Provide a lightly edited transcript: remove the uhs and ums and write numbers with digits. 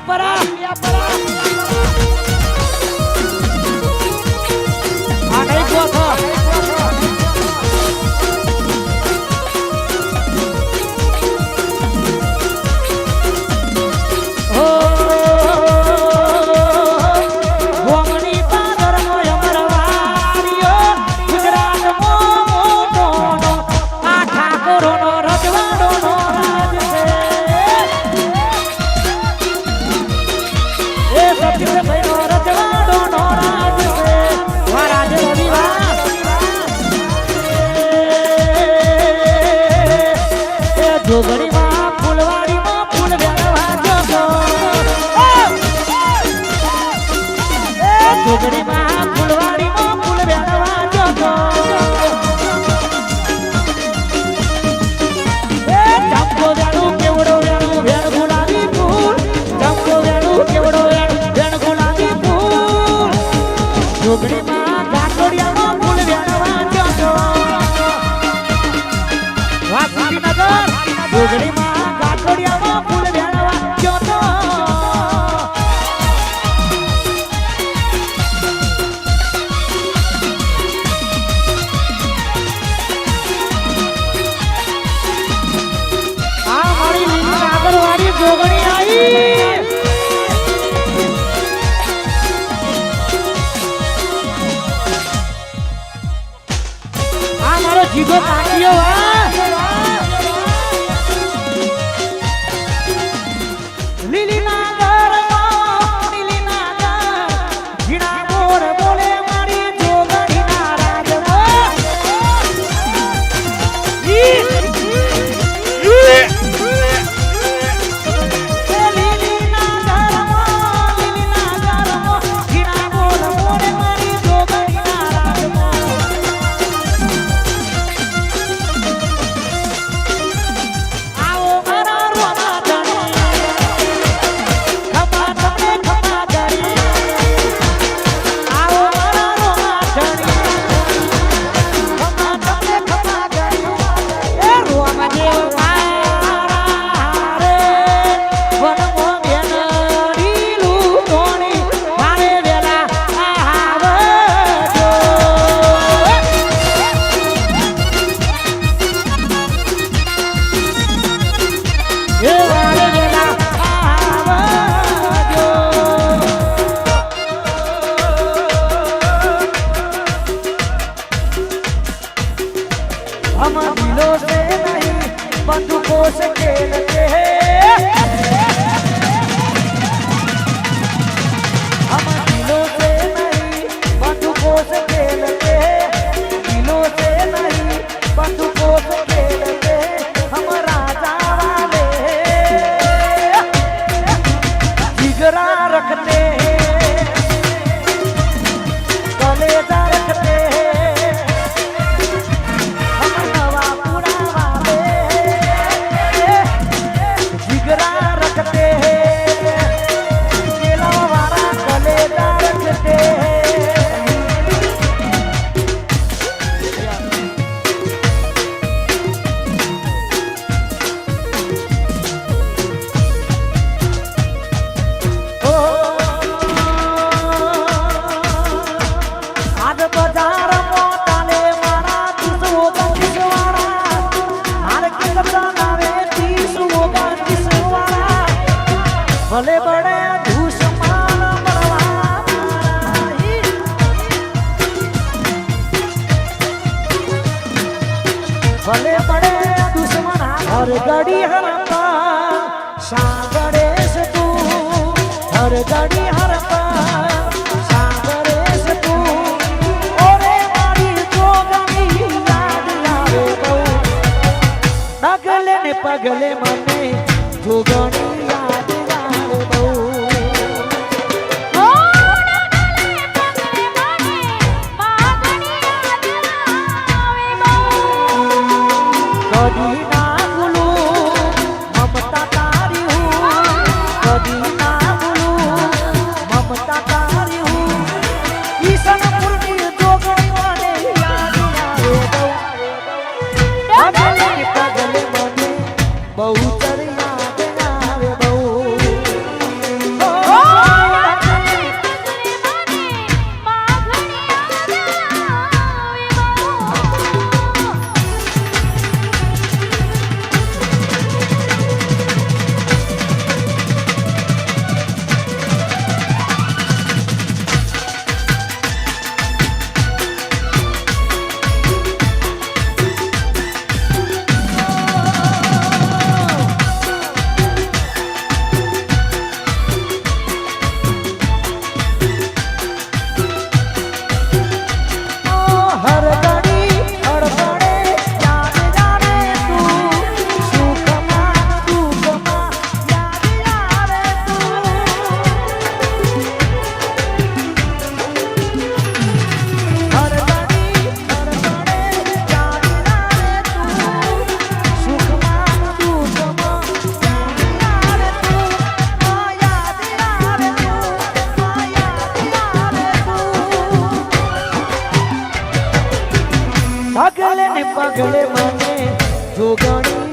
પરા આ નહીં જો છો જોગણીમાં ફૂલવાડીમાં ફૂલ વેણવા જોગો જોગણીમાં ફૂલવાડીમાં ફૂલ વેણવા જોગો ચંપો વેણું કેવડો વેણું વેણ ગુલાબી ફૂલ ચંપો વેણું કેવડો વેણ ગુલાબી ફૂલ જોગણીમાં ગાંઠોડિયામાં ફૂલ વેણવા જોગો વાસુકીનગર જોગણીમાં કાઠોડિયામાં ફૂલ વેણવા ગયો તો આ મારી લીલી નાગરવાડી જોગણી આવી આ મારો જીગો કાઢ્યો हम दिलों से नहीं बंदूकों से खेलते हैं हम दिलों से नहीं बंदूकों से खेलते हैं दिलों से नहीं बंदूकों से खेलते हैं हम राजा वाले जिगरा रखते हैं कलेजा रखते हैं भले बड़े दुश्मन भले बड़े दुश्मन हर घड़ी हरपा सागरेश तू हर घड़ी हरपा सागरेश तू ओरे मारी जोगनी याद आवे बहू डगले ने पगले मने जोगनी બહુ ચરિયા પગલે ને પગલે મને જોગણી